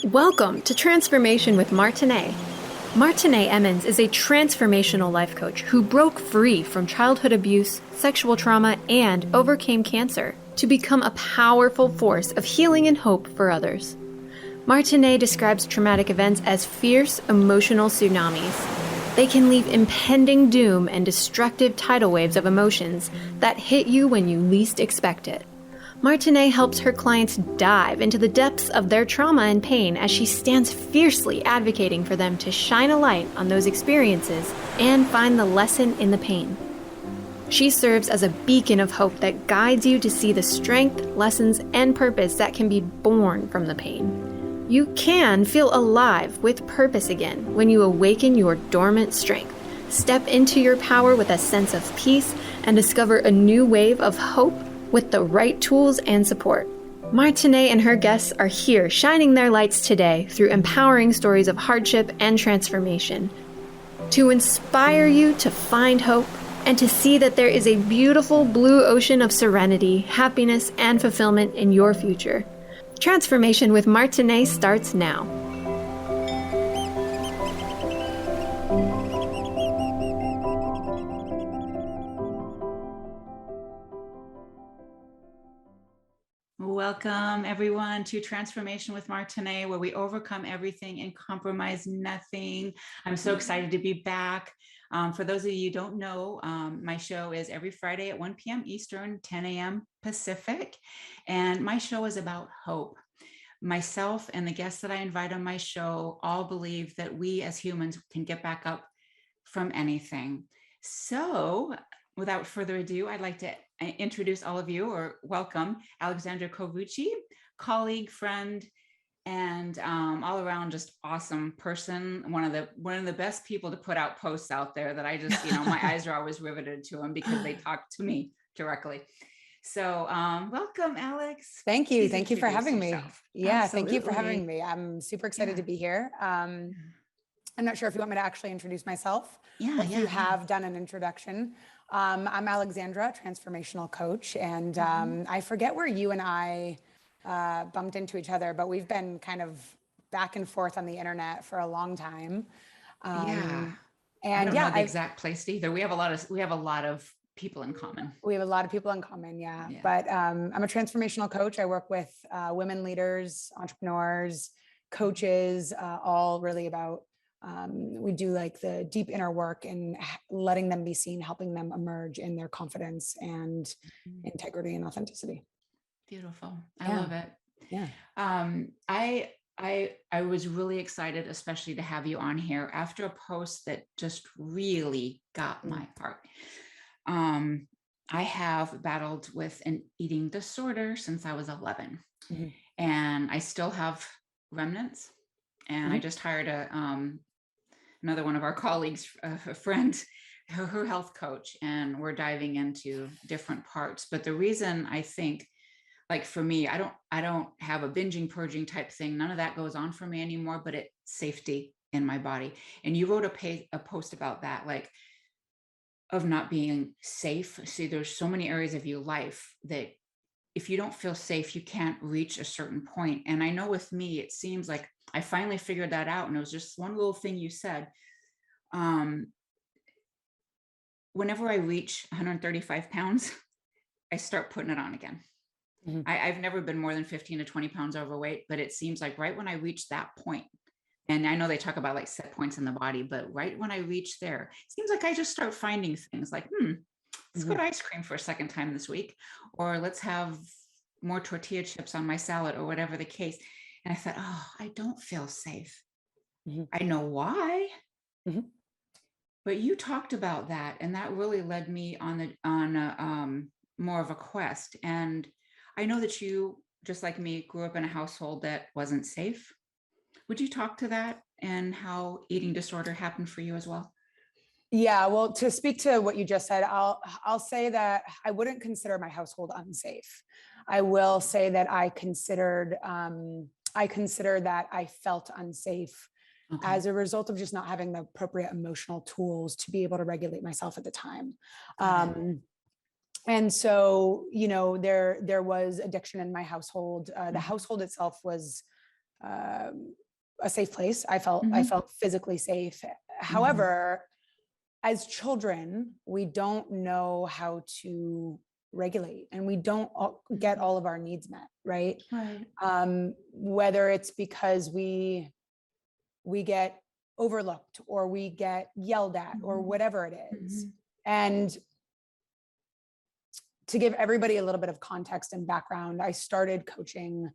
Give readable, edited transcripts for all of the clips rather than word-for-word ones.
Welcome to Transformation with Martine. Martine Emmons is a transformational life coach who broke free from childhood abuse, sexual trauma, and overcame cancer to become a powerful force of healing and hope for others. Martine describes traumatic events as fierce emotional tsunamis. They can leave impending doom and destructive tidal waves of emotions that hit you when you least expect it. Martine helps her clients dive into the depths of their trauma and pain as she stands fiercely advocating for them to shine a light on those experiences and find the lesson in the pain. She serves as a beacon of hope that guides you to see the strength, lessons, and purpose that can be born from the pain. You can feel alive with purpose again when you awaken your dormant strength, step into your power with a sense of peace, and discover a new wave of hope with the right tools and support. Martine and her guests are here shining their lights today through empowering stories of hardship and transformation to inspire you to find hope and to see that there is a beautiful blue ocean of serenity, happiness, and fulfillment in your future. Transformation with Martine starts now. Welcome, everyone, to Transformation with Martine, where we overcome everything and compromise nothing. I'm so excited to be back. For those of you who don't know, my show is every Friday at 1 p.m. Eastern, 10 a.m. Pacific, and my show is about hope. Myself and the guests that I invite on my show all believe that we as humans can get back up from anything. So, without further ado, I'd like to introduce all of you, or welcome Alexandra Covucci, colleague, friend, and all around just awesome person. One of the best people to put out posts out there that I just, my eyes are always riveted to them because they talk to me directly. So welcome, Alex. Thank you. Thank you for having me. Yeah, Absolutely. thank you for having me. I'm super excited to be here. I'm not sure if you want me to actually introduce myself. If you have done an introduction. I'm Alexandra, transformational coach, and I forget where you and I bumped into each other, but we've been kind of back and forth on the internet for a long time. And I don't know the exact place either. We have a lot of people in common. We have a lot of people in common, yeah. But I'm a transformational coach. I work with women leaders, entrepreneurs, coaches, all really about we do like the deep inner work and letting them be seen, helping them emerge in their confidence and integrity and authenticity. Beautiful. I love it. Yeah. I was really excited, especially to have you on here after a post that just really got my heart. I have battled with an eating disorder since I was 11, and I still have remnants. And I just hired another one of our colleagues, a friend, her health coach, and we're diving into different parts. But the reason I think, like for me, I don't have a binging, purging type thing. None of that goes on for me anymore, but it's safety in my body. And you wrote a post about that, like of not being safe. See, there's so many areas of your life that if you don't feel safe, you can't reach a certain point. And I know with me, it seems like I finally figured that out. And it was just one little thing you said. Whenever I reach 135 pounds, I start putting it on again. I've never been more than 15 to 20 pounds overweight, but it seems like right when I reach that point, and I know they talk about like set points in the body, but right when I reach there, it seems like I just start finding things like, let's go to ice cream for a second time this week, or let's have more tortilla chips on my salad, or whatever the case. And I thought, I don't feel safe. I know why. But you talked about that, and that really led me on more of a quest. And I know that you, just like me, grew up in a household that wasn't safe. Would you talk to that and how eating disorder happened for you as well? Yeah, well, to speak to what you just said, I'll say that I wouldn't consider my household unsafe. I will say that I consider that I felt unsafe as a result of just not having the appropriate emotional tools to be able to regulate myself at the time. And so, you know, there was addiction in my household. The household itself was a safe place. I felt physically safe. However, as children, we don't know how to regulate, and we don't get all of our needs met, right? Whether it's because we get overlooked, or we get yelled at, or whatever it is. And to give everybody a little bit of context and background, I started coaching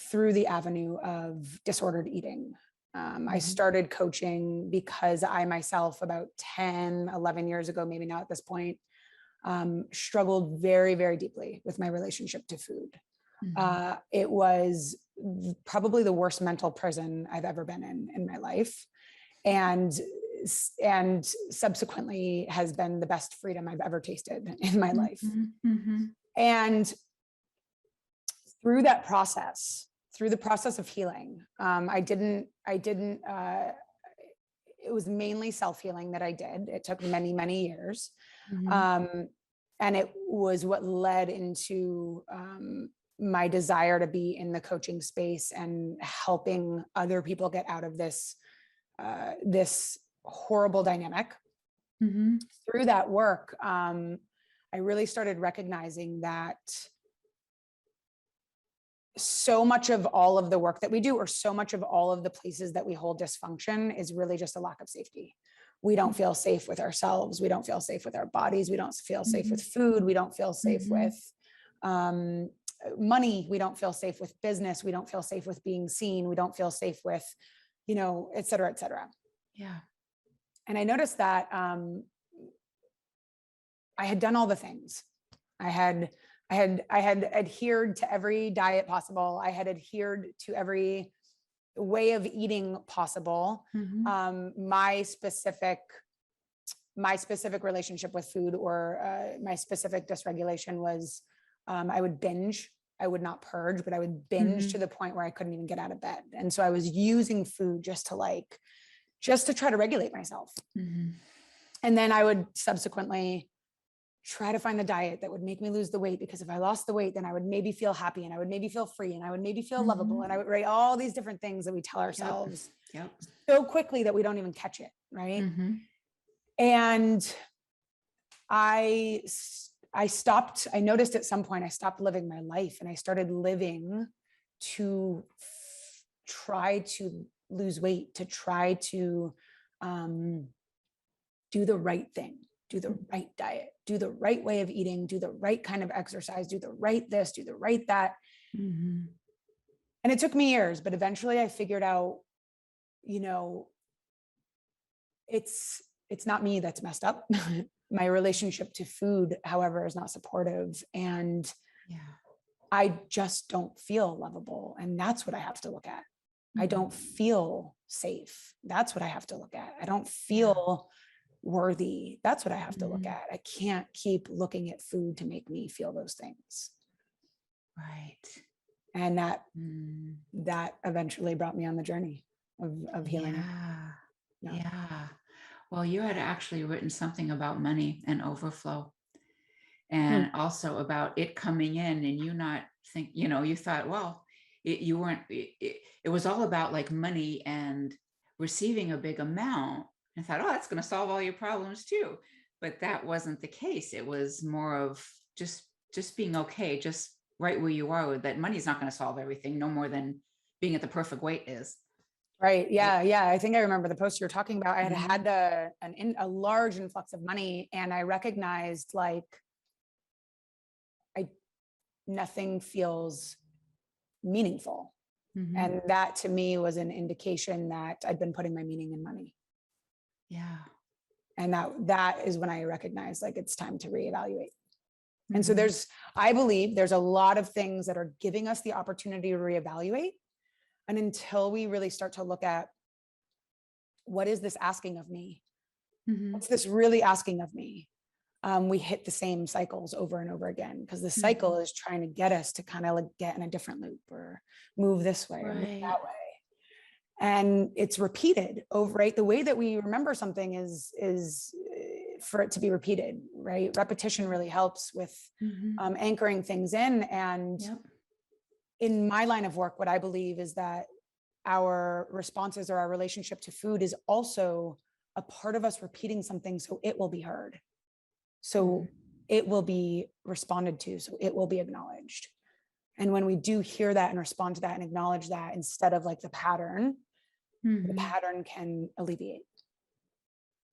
through the avenue of disordered eating. I started coaching because I myself, about 10, 11 years ago, maybe now at this point, struggled very, very deeply with my relationship to food. It was probably the worst mental prison I've ever been in my life. And subsequently has been the best freedom I've ever tasted in my life. And through that process, through the process of healing, it was mainly self-healing that I did. It took many, many years. And it was what led into my desire to be in the coaching space and helping other people get out of this horrible dynamic. Through that work, I really started recognizing that so much of all of the work that we do, or so much of all of the places that we hold dysfunction, is really just a lack of safety. We don't feel safe with ourselves. We don't feel safe with our bodies. We don't feel safe with food. We don't feel safe with money. We don't feel safe with business. We don't feel safe with being seen. We don't feel safe with, you know, et cetera, et cetera. Yeah. And I noticed that I had done all the things. I had adhered to every diet possible. I had adhered to every way of eating possible. My specific relationship with food, or my specific dysregulation, was I would binge. I would not purge, but I would binge to the point where I couldn't even get out of bed. And so I was using food just to try to regulate myself. And then I would subsequently try to find the diet that would make me lose the weight, because if I lost the weight, then I would maybe feel happy, and I would maybe feel free, and I would maybe feel lovable. And I would write all these different things that we tell ourselves so quickly that we don't even catch it. Right. And I noticed at some point I stopped living my life, and I started living to try to lose weight, to try to do the right thing, do the right diet, do the right way of eating, do the right kind of exercise, do the right this, do the right that. And it took me years, but eventually I figured out, you know, it's not me that's messed up. My relationship to food, however, is not supportive. And I just don't feel lovable. And that's what I have to look at. I don't feel safe. That's what I have to look at. I don't feel worthy. That's what I have to look at. I can't keep looking at food to make me feel those things. Right. And that eventually brought me on the journey of healing. Yeah. Well, you had actually written something about money and overflow, and also about it coming in, and you not think, you know, you thought, well, it was all about like money and receiving a big amount. I thought, oh, that's going to solve all your problems too. But that wasn't the case. It was more of just being okay, just right where you are. That money is not going to solve everything, no more than being at the perfect weight is. Right. Yeah. I think I remember the post you were talking about. I had a large influx of money, and I recognized nothing feels meaningful. And that to me was an indication that I'd been putting my meaning in money. Yeah. And that is when I recognized it's time to reevaluate. And so I believe there's a lot of things that are giving us the opportunity to reevaluate. And until we really start to look at, what is this asking of me? What's this really asking of me? We hit the same cycles over and over again, because the cycle is trying to get us to kind of get in a different loop, or move this way or move that way. And it's repeated over, right? The way that we remember something is for it to be repeated, right? Repetition really helps with anchoring things in. And in my line of work, what I believe is that our responses or our relationship to food is also a part of us repeating something so it will be heard. So it will be responded to, so it will be acknowledged. And when we do hear that and respond to that and acknowledge that instead of like the pattern can alleviate.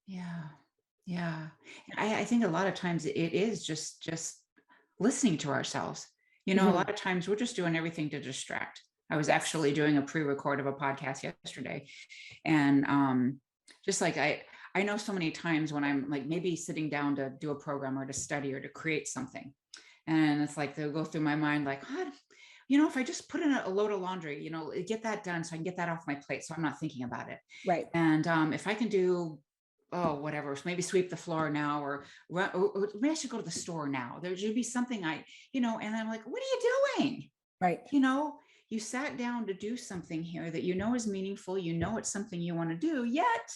Yeah. I think a lot of times it is just listening to ourselves. A lot of times we're just doing everything to distract. I was actually doing a pre-record of a podcast yesterday. And just like I know so many times when I'm like maybe sitting down to do a program or to study or to create something. And it's like they'll go through my mind like, God, if I just put in a load of laundry, get that done so I can get that off my plate. So I'm not thinking about it. Right. And if I can do, whatever, maybe sweep the floor now, or maybe I should go to the store now. There should be something and I'm like, what are you doing? Right. You sat down to do something here that is meaningful. It's something you want to do, yet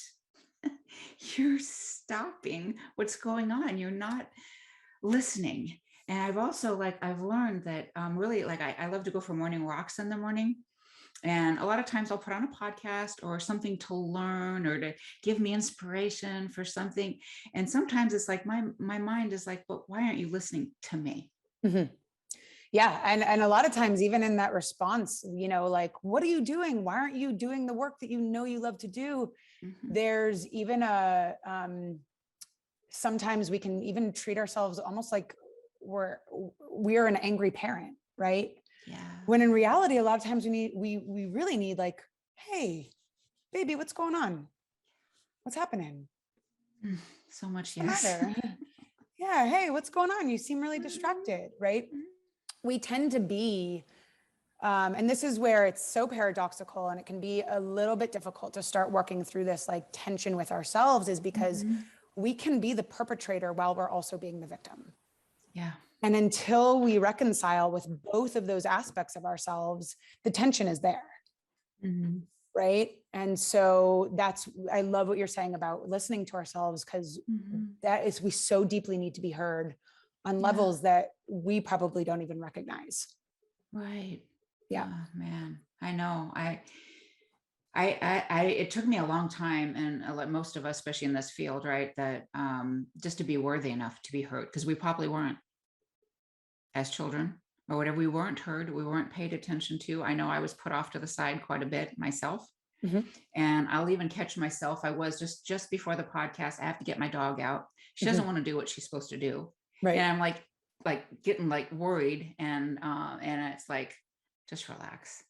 you're stopping what's going on. You're not listening. And I've also I've learned that really I love to go for morning walks in the morning. And a lot of times I'll put on a podcast or something to learn or to give me inspiration for something. And sometimes it's like my mind is like, but why aren't you listening to me? Yeah. And a lot of times, even in that response, like, what are you doing? Why aren't you doing the work that you love to do? There's even sometimes we can even treat ourselves almost like we're an angry parent, right? Yeah. When in reality, a lot of times we really need like, hey, baby, what's going on? What's happening? So much, yes. Yeah. Hey, what's going on? You seem really distracted, right? We tend to be, and this is where it's so paradoxical and it can be a little bit difficult to start working through this like tension with ourselves, is because we can be the perpetrator while we're also being the victim. Yeah. And until we reconcile with both of those aspects of ourselves, the tension is there. Right. And so I love what you're saying about listening to ourselves, because we so deeply need to be heard on levels that we probably don't even recognize. Right. Yeah. Oh, man, I know. It took me a long time, and like most of us, especially in this field, right, that just to be worthy enough to be heard, because we probably weren't as children or whatever. We weren't heard. We weren't paid attention to. I know I was put off to the side quite a bit myself. And I'll even catch myself. I was just before the podcast, I have to get my dog out. She doesn't want to do what she's supposed to do. Right. And I'm like getting like worried. And it's like, just relax.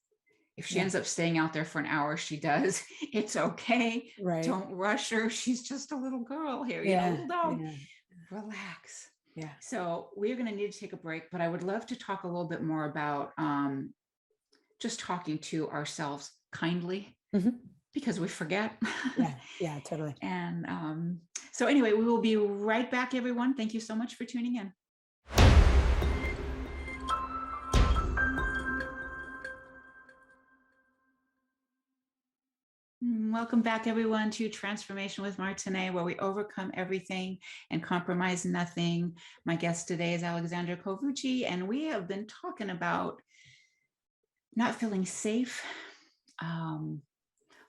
If she ends up staying out there for an hour, she does. It's okay. Right. Don't rush her. She's just a little girl here, little dog. Yeah. Relax. Yeah. So we're going to need to take a break, but I would love to talk a little bit more about just talking to ourselves kindly, because we forget. Yeah, totally. And so anyway, we will be right back, everyone. Thank you so much for tuning in. Welcome back, everyone, to Transformation with Martine, where we overcome everything and compromise nothing. My guest today is Alexandra Covucci, and we have been talking about not feeling safe,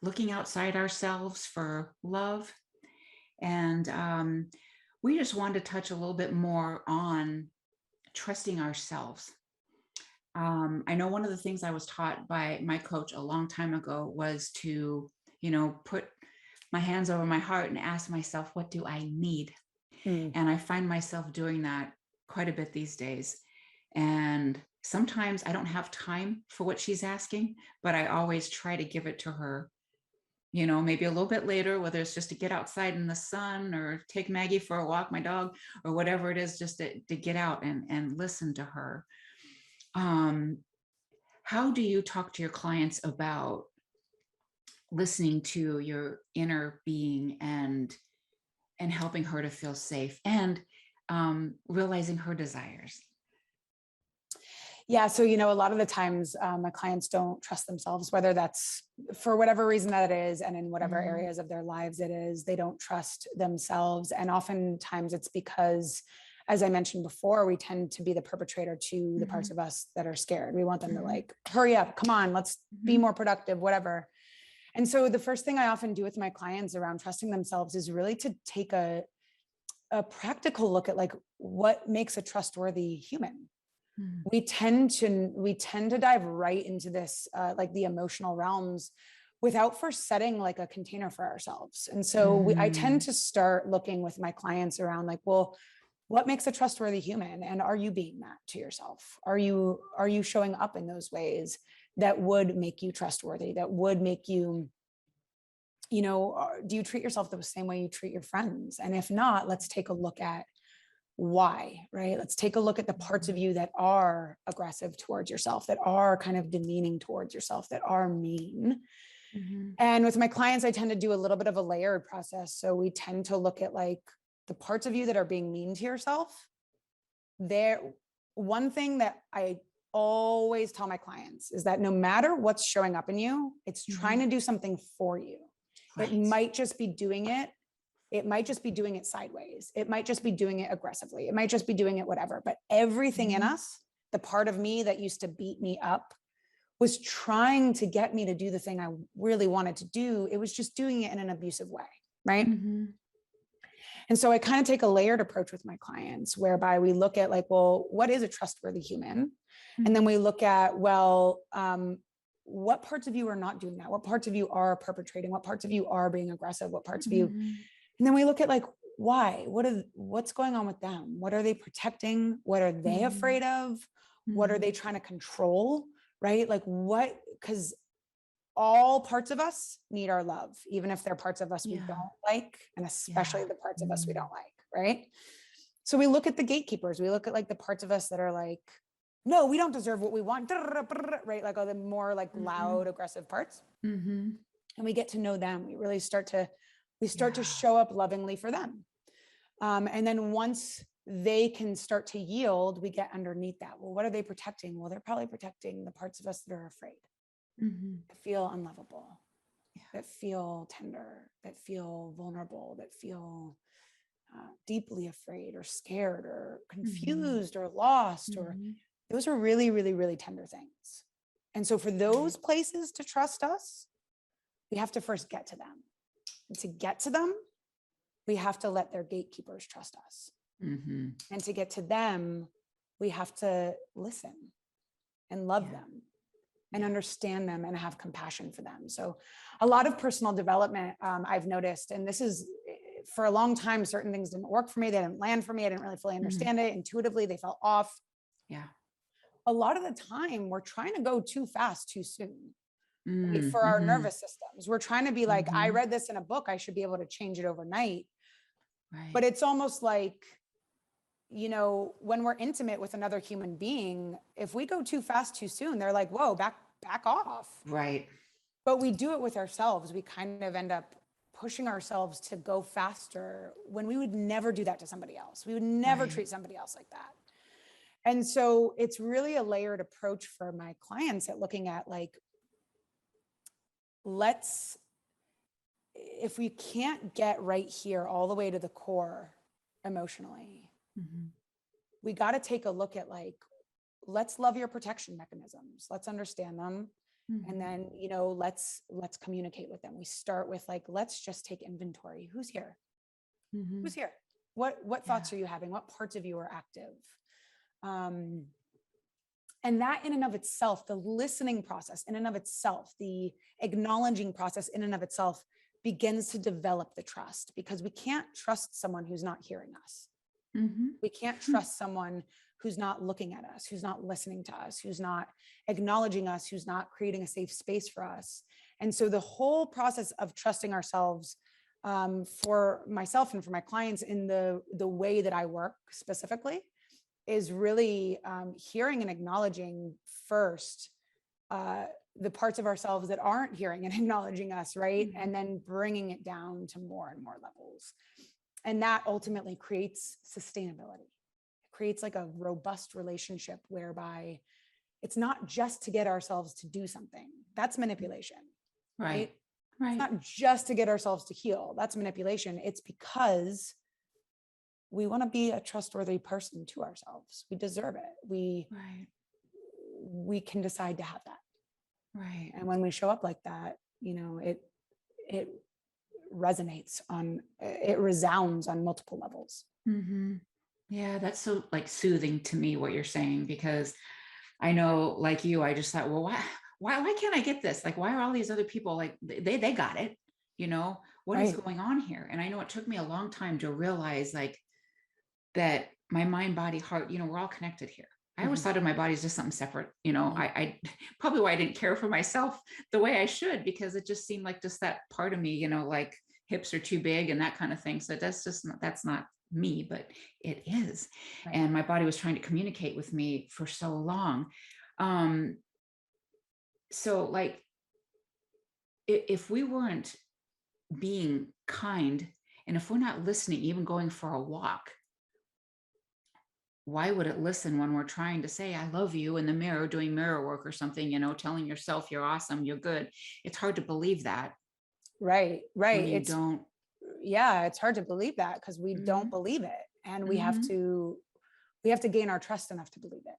looking outside ourselves for love. And we just wanted to touch a little bit more on trusting ourselves. I know one of the things I was taught by my coach a long time ago was to put my hands over my heart and ask myself, what do I need? And I find myself doing that quite a bit these days. And sometimes I don't have time for what she's asking, but I always try to give it to her, maybe a little bit later, whether it's just to get outside in the sun or take Maggie for a walk, my dog, or whatever it is, just to get out and listen to her. How do you talk to your clients about listening to your inner being and helping her to feel safe and realizing her desires? Yeah. So, a lot of the times my clients don't trust themselves, whether that's for whatever reason that it is, and in whatever areas of their lives it is, they don't trust themselves. And oftentimes it's because, as I mentioned before, we tend to be the perpetrator to the parts of us that are scared. We want them to like, hurry up, come on, let's be more productive, whatever. And so the first thing I often do with my clients around trusting themselves is really to take a practical look at like what makes a trustworthy human. We tend to dive right into this, like the emotional realms, without first setting like a container for ourselves. And so I tend to start looking with my clients around like, well, what makes a trustworthy human? And are you being that to yourself? Are you showing up in those ways that would make you trustworthy, that would make you, do you treat yourself the same way you treat your friends? And if not, let's take a look at why, right? Let's take a look at the parts of you that are aggressive towards yourself, that are kind of demeaning towards yourself, that are mean. And with my clients, I tend to do a little bit of a layered process. So we tend to look at like the parts of you that are being mean to yourself. One thing that I always tell my clients is that no matter what's showing up in you, it's trying to do something for you. Right. It might just be doing it sideways. It might just be doing it aggressively. It might just be doing it whatever. But everything in us, the part of me that used to beat me up, was trying to get me to do the thing I really wanted to do. It was just doing it in an abusive way, right? And so I kind of take a layered approach with my clients, whereby we look at like, well, what is a trustworthy human? And then we look at, well, what parts of you are not doing that? What parts of you are perpetrating? What parts of you are being aggressive? What parts of you? And then we look at like, why? What's going on with them? What are they protecting? What are they afraid of? What are they trying to control? Right? Like because all parts of us need our love, even if they're parts of us we don't like, and especially the parts of us we don't like, right? So we look at the gatekeepers. We look at like the parts of us that are like, no, we don't deserve what we want, right? Like all the more like loud, aggressive parts. And we get to know them. We really start to show up lovingly for them. And then once they can start to yield, we get underneath that. Well, what are they protecting? Well, they're probably protecting the parts of us that are afraid, that feel unlovable, that feel tender, that feel vulnerable, that feel deeply afraid or scared or confused or lost, or those are really, really, really tender things. And so for those places to trust us, we have to first get to them. And to get to them, we have to let their gatekeepers trust us. And to get to them, we have to listen and love them and understand them and have compassion for them. So a lot of personal development, I've noticed, and this is for a long time, certain things didn't work for me. They didn't land for me. I didn't really fully understand it. Intuitively, they felt off. A lot of the time, we're trying to go too fast, too soon. For our nervous systems. We're trying to be like, I read this in a book, I should be able to change it overnight. Right. But it's almost like, when we're intimate with another human being, if we go too fast, too soon, they're like, whoa, back off. Right. But we do it with ourselves. We kind of end up pushing ourselves to go faster when we would never do that to somebody else. We would never treat somebody else like that. And so it's really a layered approach for my clients at looking at like, if we can't get right here all the way to the core emotionally, we got to take a look at like, let's love your protection mechanisms. Let's understand them. And then, let's communicate with them. We start with like, let's just take inventory. Who's here? Who's here? What thoughts are you having? What parts of you are active? And that in and of itself, the listening process in and of itself, the acknowledging process in and of itself begins to develop the trust, because we can't trust someone who's not hearing us. We can't trust someone who's not looking at us, who's not listening to us, who's not acknowledging us, who's not creating a safe space for us. And so the whole process of trusting ourselves, for myself and for my clients in the way that I work specifically, is really hearing and acknowledging first the parts of ourselves that aren't hearing and acknowledging us, right? And then bringing it down to more and more levels. And that ultimately creates sustainability. It creates like a robust relationship whereby it's not just to get ourselves to do something. That's manipulation. Right. It's not just to get ourselves to heal. That's manipulation. It's because we want to be a trustworthy person to ourselves. We deserve it. We can decide to have that. Right. And when we show up like that, it resonates it resounds on multiple levels. Mm-hmm. Yeah, that's so like soothing to me what you're saying, because I know, like you, I just thought, well, why can't I get this? Like, why are all these other people like they got it? What is going on here? And I know it took me a long time to realize like that my mind, body, heart, we're all connected here. I always thought of my body as just something separate. I probably why I didn't care for myself the way I should, because it just seemed like just that part of me, like hips are too big and that kind of thing. So that's not me, but it is. Right. And my body was trying to communicate with me for so long. So like, if we weren't being kind, and if we're not listening, even going for a walk, why would it listen when we're trying to say, I love you in the mirror, doing mirror work or something, telling yourself you're awesome, you're good. It's hard to believe that. Right. It's hard to believe that because we don't believe it. And we have to gain our trust enough to believe it.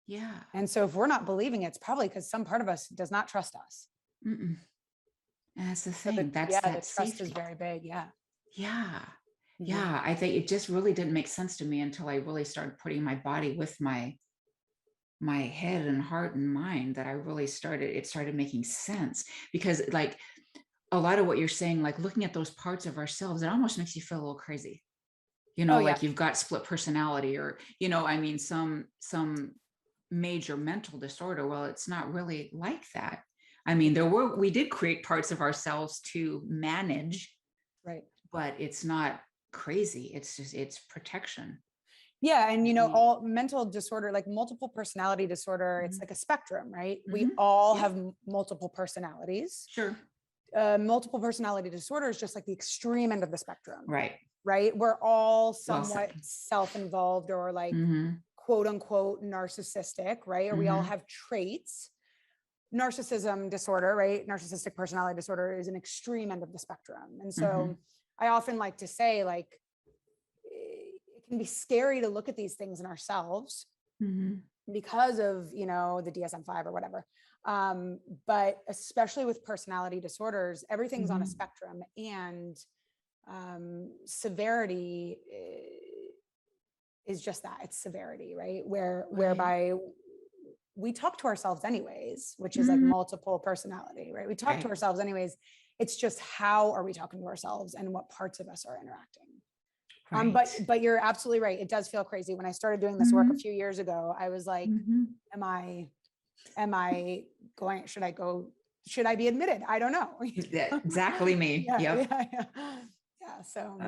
Yeah. And so if we're not believing it, it's probably because some part of us does not trust us. And that's the thing. The trust safety is very big. Yeah. Yeah. Yeah. I think it just really didn't make sense to me until I really started putting my body with my head and heart and mind, that it started making sense. Because like a lot of what you're saying, like looking at those parts of ourselves, it almost makes you feel a little crazy. Like you've got split personality, or, some major mental disorder. Well, it's not really like that. I mean, we did create parts of ourselves to manage, right? But it's not crazy. It's protection. Yeah. And, all mental disorder, like multiple personality disorder, it's like a spectrum, right? We all have multiple personalities. Sure. Multiple personality disorder is just like the extreme end of the spectrum. Right. We're all somewhat self-involved or like quote unquote narcissistic, right? Or we all have traits. Narcissism disorder, right? Narcissistic personality disorder is an extreme end of the spectrum. And so I often like to say, like, it can be scary to look at these things in ourselves because of, the DSM-5 or whatever. But especially with personality disorders, everything's on a spectrum, and severity is just that. It's severity, right? Whereby we talk to ourselves anyways, which is like multiple personality, right? We talk to ourselves anyways. It's just how are we talking to ourselves and what parts of us are interacting. Right. But you're absolutely right. It does feel crazy. When I started doing this work a few years ago, I was like, am I going, should I be admitted? I don't know. Exactly me. Yeah. So,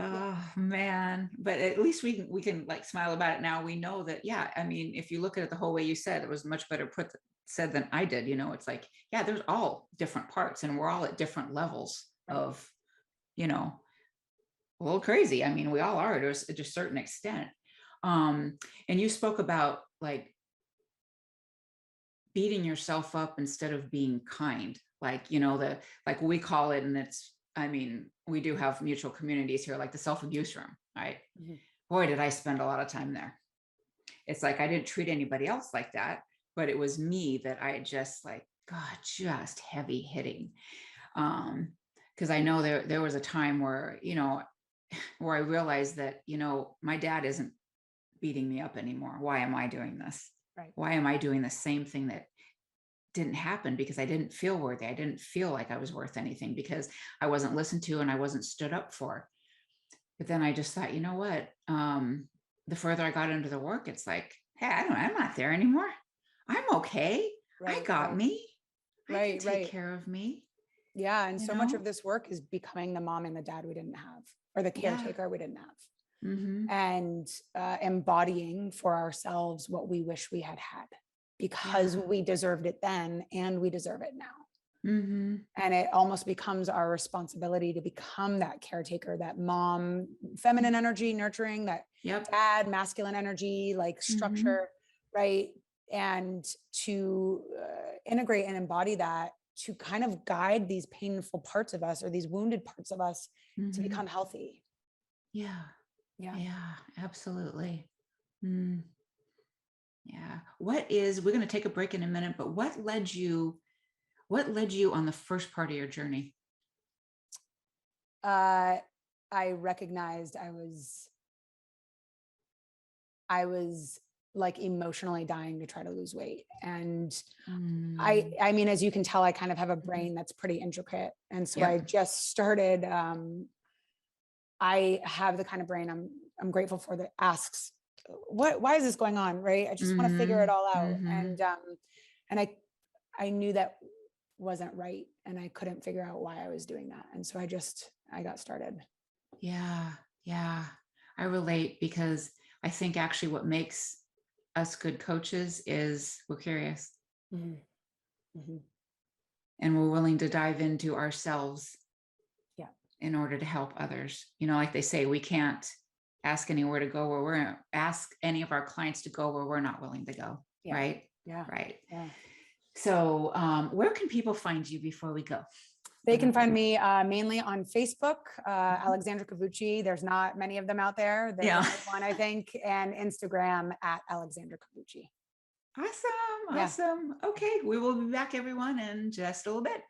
man, but at least we can like smile about it now. We know that, I mean, if you look at it the whole way you said, it was much better said than I did. It's like, there's all different parts, and we're all at different levels of, a little crazy. I mean, we all are to a certain extent. And you spoke about like beating yourself up instead of being kind, like, like we call it, and we do have mutual communities here, like the self-abuse room, right? Boy, did I spend a lot of time there. It's like, I didn't treat anybody else like that, but it was me that I just like, God, just heavy hitting. Cause I know there was a time where, where I realized that, my dad isn't beating me up anymore. Why am I doing this? Right. Why am I doing the same thing that didn't happen? Because I didn't feel worthy. I didn't feel like I was worth anything, because I wasn't listened to and I wasn't stood up for. But then I just thought, you know what? The further I got into the work, it's like, hey, I'm not there anymore. I'm okay. I got me. I can take care of me. Yeah. And so much of this work is becoming the mom and the dad we didn't have, or the caretaker we didn't have. And embodying for ourselves what we wish we had because we deserved it then and we deserve it now. And it almost becomes our responsibility to become that caretaker, that mom, feminine energy, nurturing, that dad, masculine energy, like structure, right? and to integrate and embody that to kind of guide these painful parts of us or these wounded parts of us to become healthy. Yeah, absolutely. Yeah. We're going to take a break in a minute, but what led you on the first part of your journey? I recognized I was like emotionally dying to try to lose weight. And I mean, as you can tell, I kind of have a brain that's pretty intricate. And so I just started, I have the kind of brain I'm grateful for that asks, why is this going on? Right. I just want to figure it all out. And I knew that wasn't right. And I couldn't figure out why I was doing that. And so I got started. Yeah. I relate, because I think actually what makes us good coaches is we're curious. And we're willing to dive into ourselves in order to help others. Like they say, we can't ask anywhere to go where we're ask any of our clients to go where we're not willing to go. Right. Right. So where can people find you before we go? They can find me mainly on Facebook, Alexandra Covucci. There's not many of them out there. There's only one, I think, and Instagram at Alexandra Covucci. Awesome. Okay. We will be back, everyone, in just a little bit.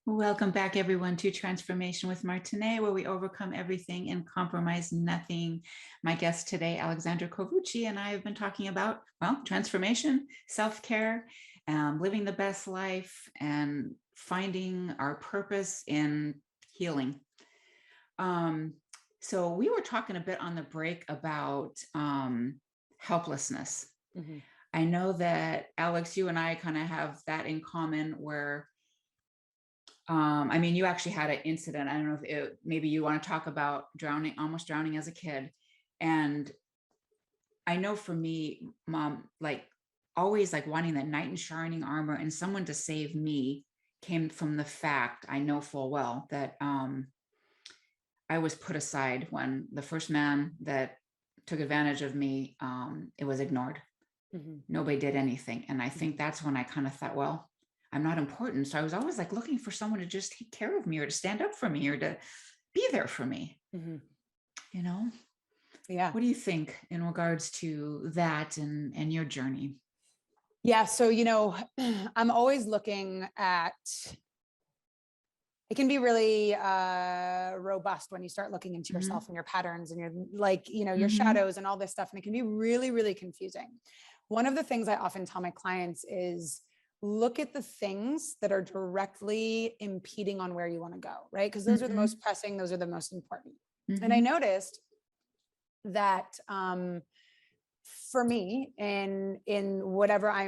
Welcome back, everyone, to Transformation with Martine, where we overcome everything and compromise nothing. My guest today, Alexandra Covucci, and I have been talking about, transformation, self-care, living the best life, and finding our purpose in healing. So we were talking a bit on the break about helplessness. I know that, Alex, you and I kind of have that in common, where I mean, you actually had an incident. I don't know if maybe you want to talk about almost drowning as a kid. And I know for me, Mom, like always like wanting that knight in shining armor and someone to save me came from the fact, I know full well, that I was put aside when the first man that took advantage of me, it was ignored. Nobody did anything. And I think that's when I kind of thought, well, I'm not important. So I was always like looking for someone to just take care of me or to stand up for me or to be there for me. Yeah. What do you think in regards to that and your journey? Yeah. So, I'm always looking at, it can be really robust when you start looking into yourself and your patterns and your your shadows and all this stuff. And it can be really, really confusing. One of the things I often tell my clients is look at the things that are directly impeding on where you want to go, right? Because those are the most pressing, those are the most important. And I noticed that for me, in whatever I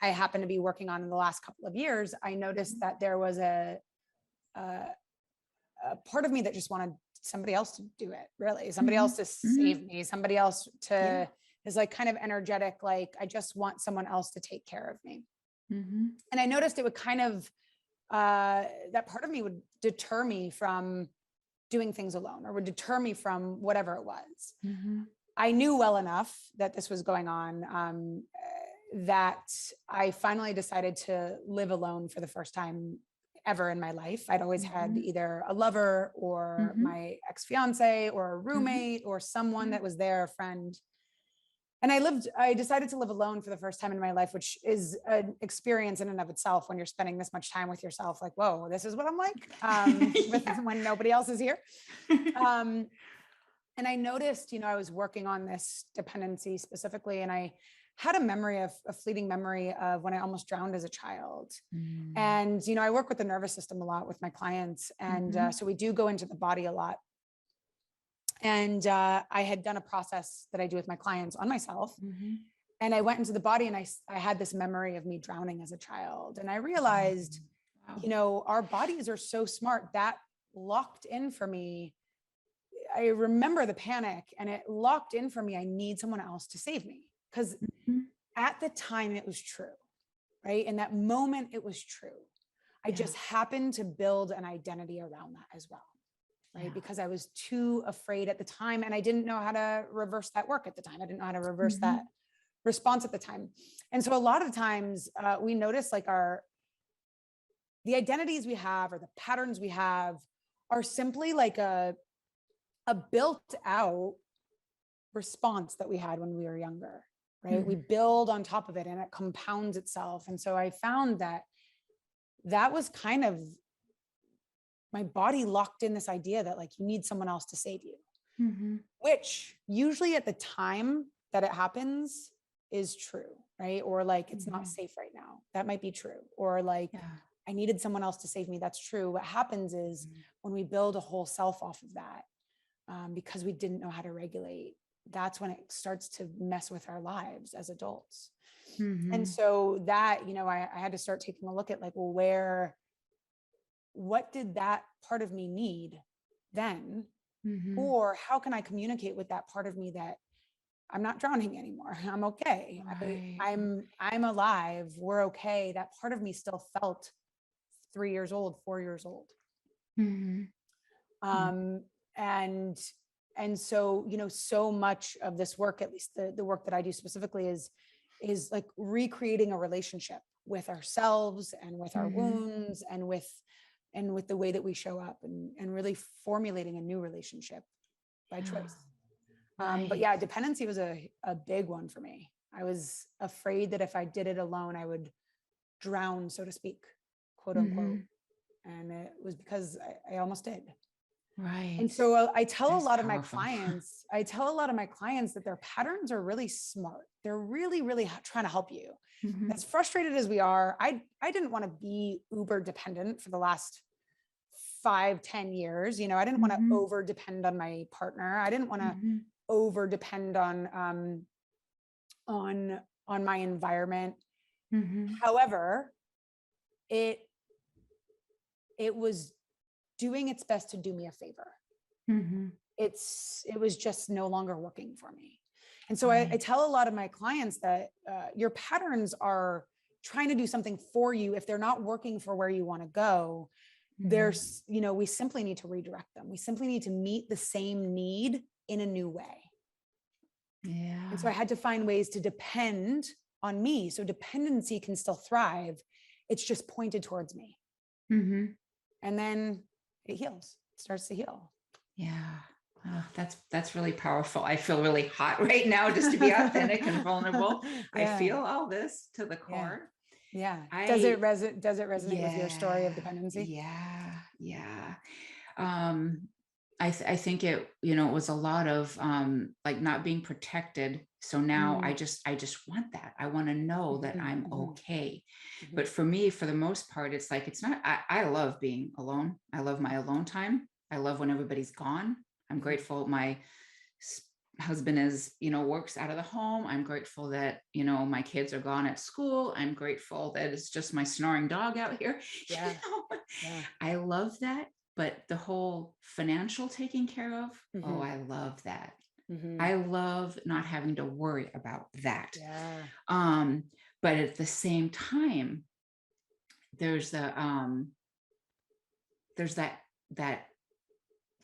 happen to be working on in the last couple of years, I noticed that there was a part of me that just wanted somebody else to do it, really. Somebody else to save me, somebody else to is like kind of energetic, like I just want someone else to take care of me. And I noticed it would kind of, that part of me would deter me from doing things alone or would deter me from whatever it was. I knew well enough that this was going on, that I finally decided to live alone for the first time ever in my life. I'd always had either a lover or my ex-fiance or a roommate or someone that was there, a friend. And I decided to live alone for the first time in my life, which is an experience in and of itself when you're spending this much time with yourself, like, whoa, this is what I'm like, when nobody else is here. And I noticed, I was working on this dependency specifically, and I had a fleeting memory of when I almost drowned as a child. And, I work with the nervous system a lot with my clients. And so we do go into the body a lot. And I had done a process that I do with my clients on myself. And I went into the body and I had this memory of me drowning as a child. And I realized, our bodies are so smart. That locked in for me. I remember the panic and it locked in for me. I need someone else to save me. Because at the time it was true, right? In that moment, it was true. I just happened to build an identity around that as well. right? Because I was too afraid at the time, and I didn't know how to reverse that work at the time. I didn't know how to reverse that response at the time. And so a lot of times we notice like the identities we have or the patterns we have are simply like a built out response that we had when we were younger, right? We build on top of it and it compounds itself. And so I found that was kind of my body locked in this idea that like you need someone else to save you, which usually at the time that it happens is true, right? Or like it's not safe right now. That might be true. Or like I needed someone else to save me. That's true. What happens is when we build a whole self off of that, because we didn't know how to regulate, that's when it starts to mess with our lives as adults. And so that, I had to start taking a look at like, well, what did that part of me need then? Or how can I communicate with that part of me that I'm not drowning anymore? I'm okay. Right. I'm alive. We're okay. That part of me still felt 3 years old, 4 years old. And so, so much of this work, at least the work that I do specifically is like recreating a relationship with ourselves and with our wounds and with the way that we show up and really formulating a new relationship by choice. But yeah, dependency was a big one for me. I was afraid that if I did it alone, I would drown, so to speak, quote unquote. And it was because I almost did. Right. And so I tell a lot of my clients that their patterns are really smart. They're really, really trying to help you. As frustrated as we are, I didn't want to be uber dependent for the last 5-10 years. I didn't want to over depend on my partner. I didn't want to over depend on my environment. However, it was doing its best to do me a favor. It was just no longer working for me. And so I tell a lot of my clients that your patterns are trying to do something for you. If they're not working for where you want to go, there's, we simply need to redirect them. We simply need to meet the same need in a new way. Yeah. And so I had to find ways to depend on me. So dependency can still thrive. It's just pointed towards me. And then it heals, it starts to heal. Yeah. Oh, that's really powerful. I feel really hot right now just to be authentic and vulnerable. I feel all this to the core. Yeah. Does it resonate with your story of dependency? Yeah. I think it, it was a lot of like not being protected. So now I just want that. I want to know that I'm okay. But for me, for the most part, it's like, it's not, I love being alone. I love my alone time. I love when everybody's gone. I'm grateful my husband is, works out of the home. I'm grateful that, my kids are gone at school. I'm grateful that it's just my snoring dog out here. Yeah. I love that. But the whole financial taking care of, oh, I love that. I love not having to worry about that. Yeah. But at the same time, there's that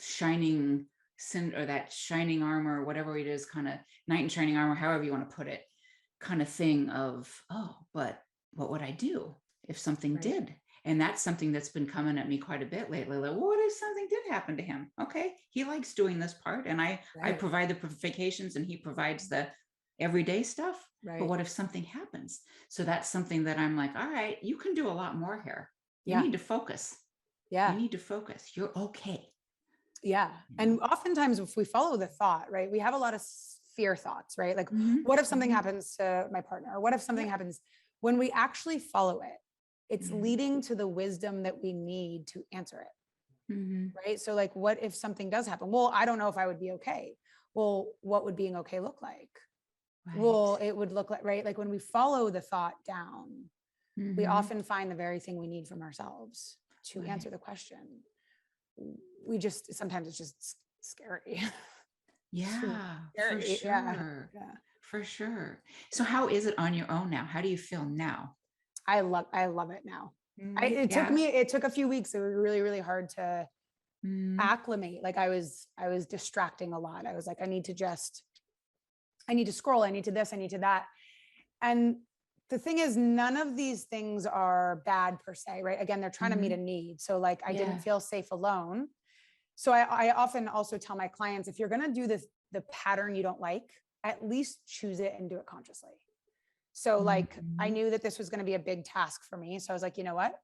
shining or that shining armor, or whatever it is, kind of knight in shining armor, however you want to put it, kind of thing of, oh, but what would I do if something did? And that's something that's been coming at me quite a bit lately. Like, what if something did happen to him? Okay, he likes doing this part, and I provide the vacations, and he provides the everyday stuff. Right. But what if something happens? So that's something that I'm like, all right, you can do a lot more here. You need to focus. Yeah, you need to focus. You're okay. Yeah, and oftentimes if we follow the thought, right, we have a lot of fear thoughts, right? Like, what if something happens to my partner? Or what if something happens? When we actually follow it, it's leading to the wisdom that we need to answer it. Right. So like, what if something does happen? Well, I don't know if I would be okay. Well, what would being okay look like? Right. Well, it would look like, right. Like when we follow the thought down, we often find the very thing we need from ourselves to answer the question. Sometimes it's just scary. Yeah, scary. For sure. Yeah. For sure. So how is it on your own now? How do you feel now? I love it now. It took a few weeks. It was really, really hard to acclimate. Like I was distracting a lot. I was like, I need to scroll. I need to this, I need to that. And the thing is, none of these things are bad per se, right? Again, they're trying to meet a need. So like, I didn't feel safe alone. So I often also tell my clients, if you're going to do the pattern you don't like, at least choose it and do it consciously. So like, I knew that this was going to be a big task for me. So I was like, you know what?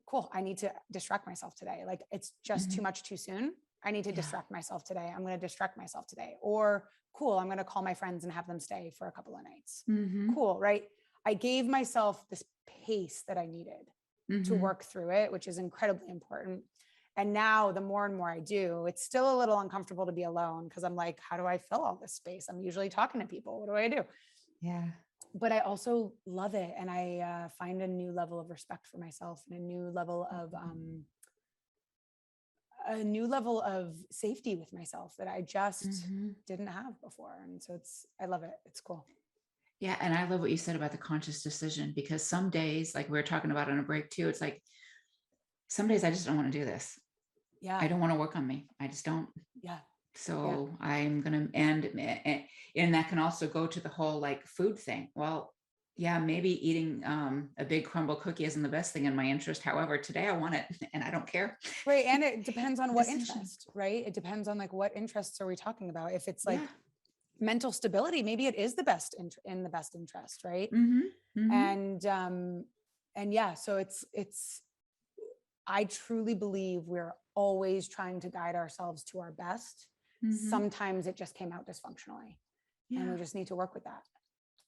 Cool. I need to distract myself today. Like it's just too much too soon. I need to distract myself today. I'm going to distract myself today. Or cool, I'm going to call my friends and have them stay for a couple of nights. Cool, right? I gave myself this pace that I needed to work through it, which is incredibly important. And now the more and more I do, it's still a little uncomfortable to be alone because I'm like, how do I fill all this space? I'm usually talking to people. What do I do? Yeah. But I also love it. And I find a new level of respect for myself and a new level of safety with myself that I just didn't have before. And so I love it. It's cool. Yeah. And I love what you said about the conscious decision, because some days, like we were talking about on a break too, it's like, some days I just don't want to do this. Yeah. I don't want to work on me. I just don't. Yeah. So I'm going to, and that can also go to the whole like food thing. Well, yeah, maybe eating a big crumble cookie isn't the best thing in my interest. However, today I want it and I don't care. Right. And it depends on what interest, right? It depends on like, what interests are we talking about? If it's like mental stability, maybe it is the best in the best interest. Right. And yeah, so I truly believe we're always trying to guide ourselves to our best. Sometimes it just came out dysfunctionally and we just need to work with that.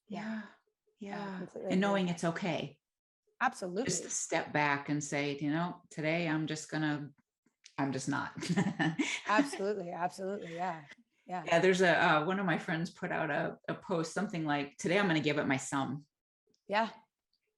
Yeah. Completely And agree. knowing it's okay. Absolutely. Just to step back and say, you know, today I'm just not. Absolutely. Yeah. There's one of my friends put out a post, something like, today I'm going to give it my some. Yeah.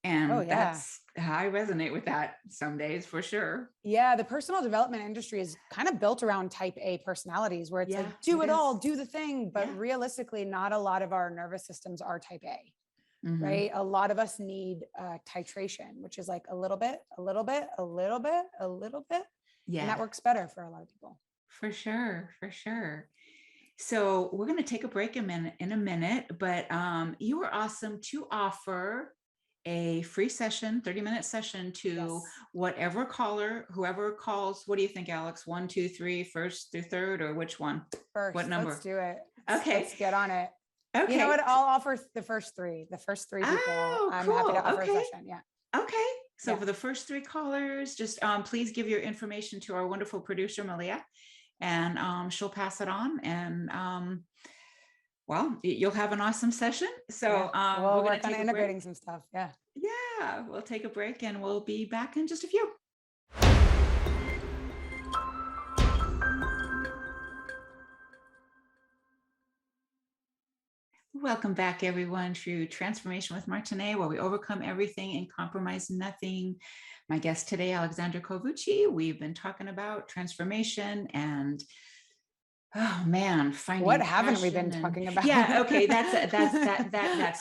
And that's how I resonate with that some days for sure. Yeah. The personal development industry is kind of built around type A personalities where it's like, do it all, do the thing. But realistically, not a lot of our nervous systems are type A, right? A lot of us need titration, which is like a little bit, a little bit, a little bit, a little bit. Yeah. And that works better for a lot of people. For sure. So we're going to take a break in a minute, but you were awesome to offer a free session, 30-minute session to whoever calls. What do you think, Alex? 1, 2, 3, first through third, or which one? First. What number? Let's do it. Okay. Let's get on it. Okay. You know what? I'll offer the first three people. Oh, I'm cool. happy to offer a session. Yeah. Okay. So for the first 3 callers, just please give your information to our wonderful producer, Malia, and she'll pass it on. And you'll have an awesome session. So we'll work on integrating some stuff. Yeah. Yeah. We'll take a break and we'll be back in just a few. Welcome back, everyone, to Transformation with Martine, where we overcome everything and compromise nothing. My guest today, Alexandra Covucci. We've been talking about transformation and, oh man, finding what haven't we been talking about? Yeah, okay, that's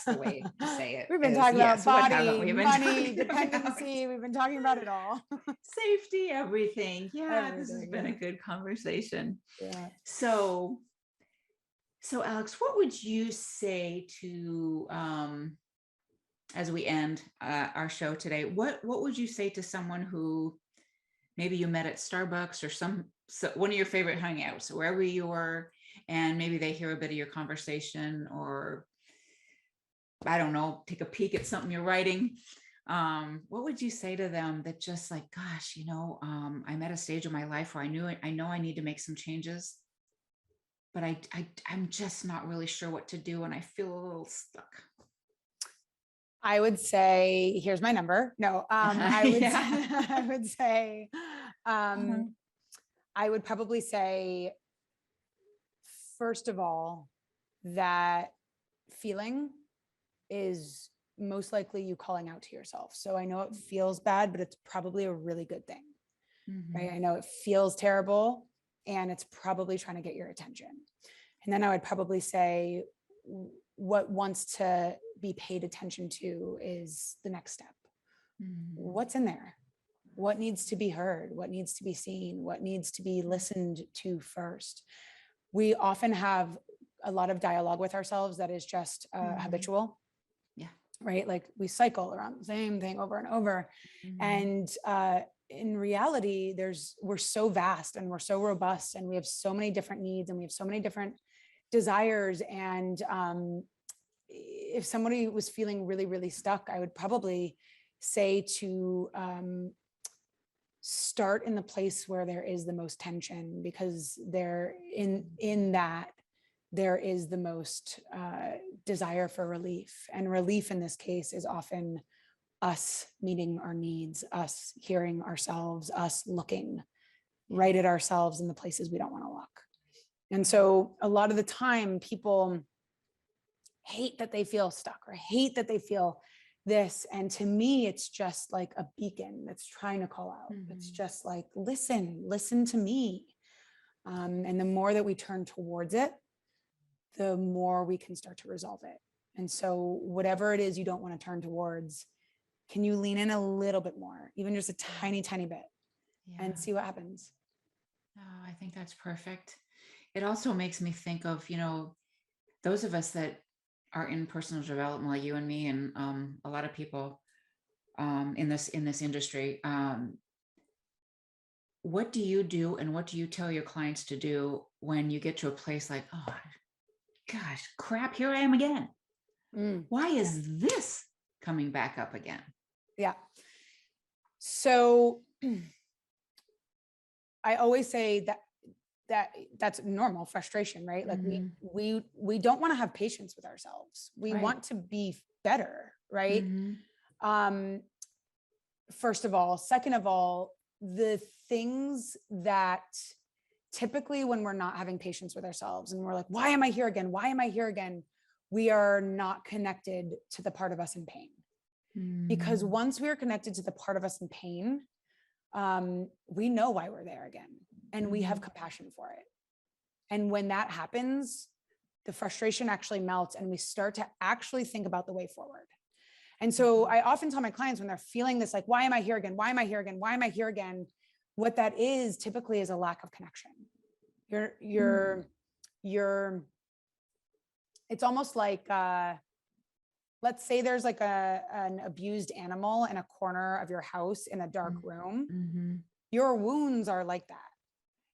the way to say it. We've been talking about body, money, dependency. We've been talking about it all. Safety, everything. Yeah, this has been a good conversation. Yeah. So Alex, what would you say to, as we end our show today, what would you say to someone who maybe you met at Starbucks or one of your favorite hangouts, wherever you were, and maybe they hear a bit of your conversation, or I don't know, take a peek at something you're writing. What would you say to them that just like, gosh, I'm at a stage of my life where I know I need to make some changes, but I'm just not really sure what to do. And I feel a little stuck. I would say, here's my number. No, I would say, I would probably say, first of all, that feeling is most likely you calling out to yourself. So I know it feels bad, but it's probably a really good thing, right? I know it feels terrible and it's probably trying to get your attention. And then I would probably say what wants to be paid attention to is the next step. What's in there? What needs to be heard? What needs to be seen? What needs to be listened to first? We often have a lot of dialogue with ourselves that is just habitual. Yeah. Right? Like we cycle around the same thing over and over. And in reality, we're so vast and we're so robust and we have so many different needs and we have so many different desires. And if somebody was feeling really, really stuck, I would probably say to start in the place where there is the most tension, because there in that there is the most desire for relief. And relief in this case is often us meeting our needs, us hearing ourselves, us looking right at ourselves in the places we don't want to look. And so a lot of the time people hate that they feel stuck or hate that they feel this. And to me, it's just like a beacon that's trying to call out. It's just like, listen to me. And the more that we turn towards it, the more we can start to resolve it. And so whatever it is you don't want to turn towards, can you lean in a little bit more, even just a tiny, tiny bit, and see what happens? Oh, I think that's perfect. It also makes me think of, those of us that are in personal development, like you and me, and a lot of people in this industry. What do you do, and what do you tell your clients to do when you get to a place like, oh gosh, crap, here I am again. Why is this coming back up again? Yeah. So I always say that's normal frustration, right? Like we don't want to have patience with ourselves. We want to be better, right? First of all. Second of all, the things that typically when we're not having patience with ourselves and we're like, why am I here again? Why am I here again? We are not connected to the part of us in pain. Because once we are connected to the part of us in pain, we know why we're there again, and we have compassion for it. And when that happens, the frustration actually melts and we start to actually think about the way forward. And so I often tell my clients when they're feeling this, like, why am I here again? Why am I here again? Why am I here again? What that is typically is a lack of connection. It's almost like, let's say there's like an abused animal in a corner of your house in a dark room. Your wounds are like that.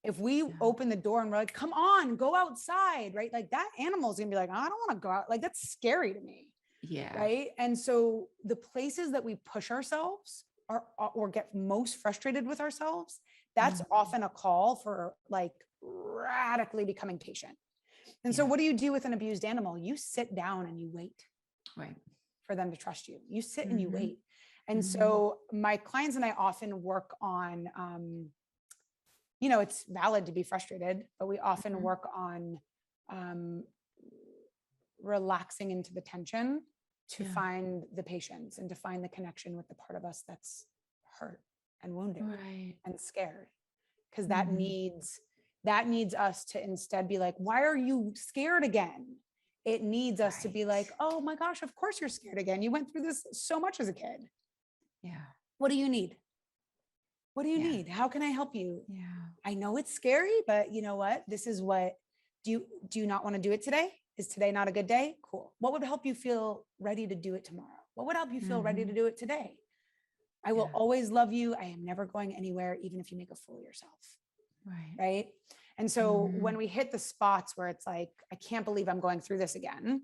If we open the door and we're like, come on, go outside, right? Like that animal's gonna be like, oh, I don't want to go out. Like that's scary to me. Yeah. Right. And so the places that we push ourselves or get most frustrated with ourselves, that's often a call for like radically becoming patient. And so what do you do with an abused animal? You sit down and you wait. Right. For them to trust you. You sit and you wait. And so my clients and I often work on, it's valid to be frustrated, but we often work on relaxing into the tension to find the patience and to find the connection with the part of us that's hurt and wounded and scared. Because that needs us to instead be like, why are you scared again? It needs us to be like, oh my gosh, of course you're scared again. You went through this so much as a kid. Yeah. What do you need? What do you need? How can I help you? Yeah. I know it's scary, but you know what? This is what, do you not want to do it today? Is today not a good day? Cool. What would help you feel ready to do it tomorrow? What would help you feel ready to do it today? I will always love you. I am never going anywhere, even if you make a fool of yourself. Right. And so when we hit the spots where it's like, I can't believe I'm going through this again,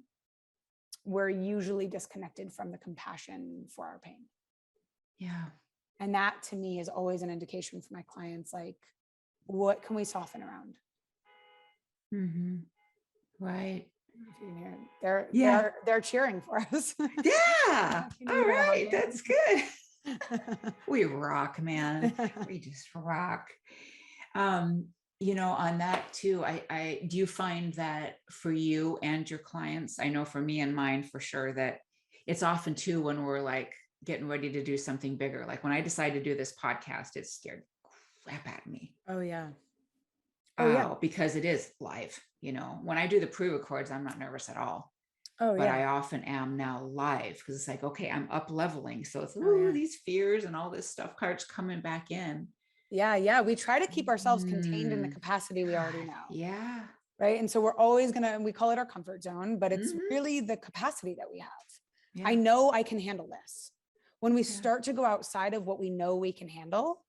we're usually disconnected from the compassion for our pain. Yeah. And that to me is always an indication for my clients, like, what can we soften around? Right. If you can hear it. They're cheering for us. Yeah. All right. That's good. We rock, man. We just rock. On that too, I do you find that for you and your clients, I know for me and mine for sure, that it's often too when we're like getting ready to do something bigger. Like when I decided to do this podcast, it scared crap out of me. Oh yeah. Because it is live. When I do the pre-records, I'm not nervous at all. Oh, but yeah. I often am now live because it's like, okay, I'm up leveling. So it's, yeah. these fears and all this stuff starts coming back in. Yeah. Yeah. We try to keep ourselves contained in the capacity we already God, know. Yeah. Right. And so we're always we call it our comfort zone, but it's Mhm. really the capacity that we have. Yeah. I know I can handle this. When we Yeah. start to go outside of what we know we can handle,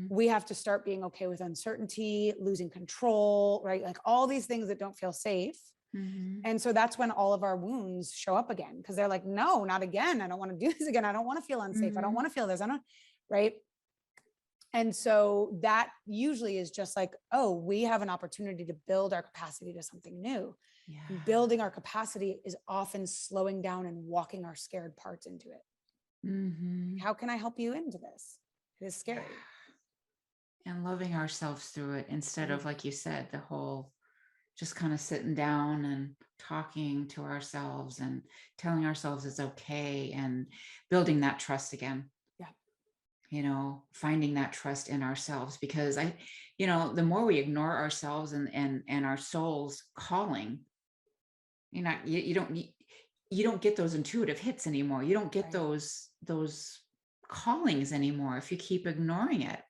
we have to start being okay with uncertainty, losing control, right? Like all these things that don't feel safe. And so that's when all of our wounds show up again, because they're like, no, not again. I don't want to do this again. I don't want to feel unsafe. I don't want to feel this. I don't, right? And so that usually is just like, oh, we have an opportunity to build our capacity to something new. Yeah. Building our capacity is often slowing down and walking our scared parts into it. How can I help you into this? It is scary. And loving ourselves through it instead of, like you said, the whole just kind of sitting down and talking to ourselves and telling ourselves it's okay and building that trust again. Yeah. Finding that trust in ourselves, because the more we ignore ourselves and our soul's calling, you don't get those intuitive hits anymore. You don't get those callings anymore if you keep ignoring it.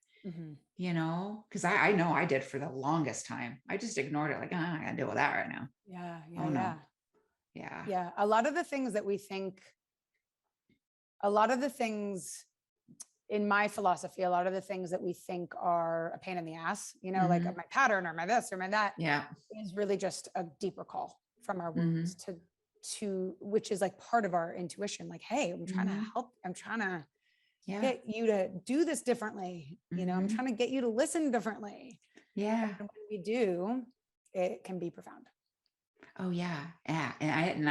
Because I know I did for the longest time. I just ignored it, like, I gotta deal with that right now. Yeah. A lot of the things that we think, in my philosophy, a lot of the things that we think are a pain in the ass, like my pattern or my this or my that, is really just a deeper call from our wounds to which is like part of our intuition. Like, hey, I'm trying to help. I'm trying to get you to do this differently. I'm trying to get you to listen differently. Yeah. And when we do, it can be profound. Oh yeah. Yeah. And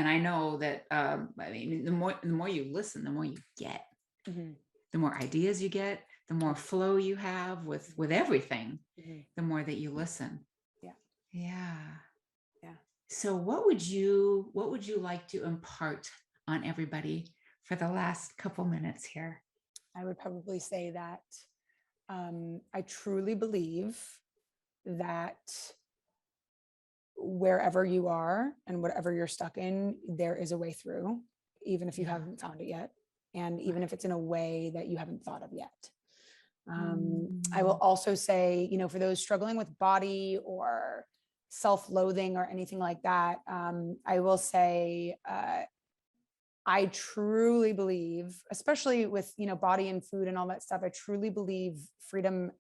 I know that, the more you listen, the more you get, the more ideas you get, the more flow you have with everything, the more that you listen. Yeah. So what would you like to impart on everybody for the last couple minutes here? I would probably say that I truly believe that wherever you are and whatever you're stuck in, there is a way through, even if you haven't found it yet. And even if it's in a way that you haven't thought of yet. I will also say, for those struggling with body or self-loathing or anything like that, I will say, I truly believe, especially with, body and food and all that stuff, I truly believe freedom,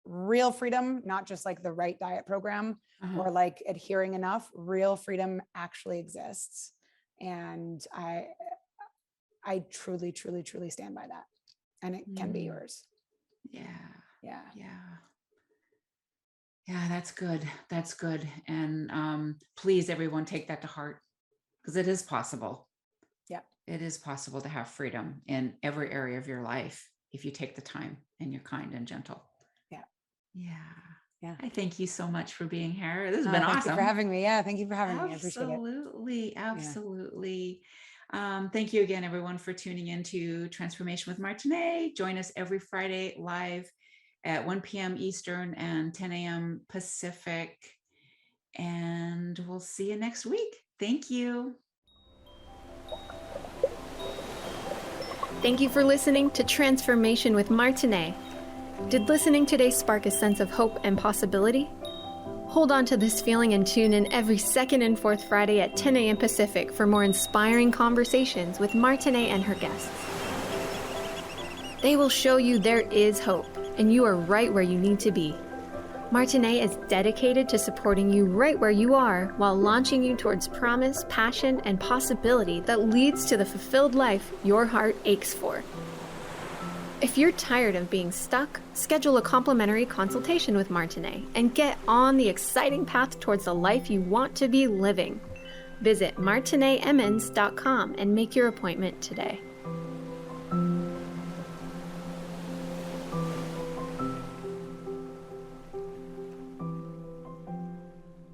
real freedom, not just like the right diet program or like adhering enough, real freedom actually exists. And I truly, truly, truly stand by that. And it can be yours. Yeah. That's good. That's good. And please, everyone, take that to heart, because it is possible. Yeah. It is possible to have freedom in every area of your life if you take the time and you're kind and gentle. Yeah. I thank you so much for being here. This has been awesome. Thank you for having me. Yeah. Thank you for having me. I appreciate it. Absolutely. Thank you again, everyone, for tuning in to Transformation with Martine. Join us every Friday live at 1 p.m. Eastern and 10 a.m. Pacific. And we'll see you next week. Thank you. Thank you for listening to Transformation with Martine. Did listening today spark a sense of hope and possibility? Hold on to this feeling and tune in every second and fourth Friday at 10 a.m. Pacific for more inspiring conversations with Martine and her guests. They will show you there is hope, and you are right where you need to be. Martine is dedicated to supporting you right where you are while launching you towards promise, passion, and possibility that leads to the fulfilled life your heart aches for. If you're tired of being stuck, schedule a complimentary consultation with Martine and get on the exciting path towards the life you want to be living. Visit martineemmons.com and make your appointment today.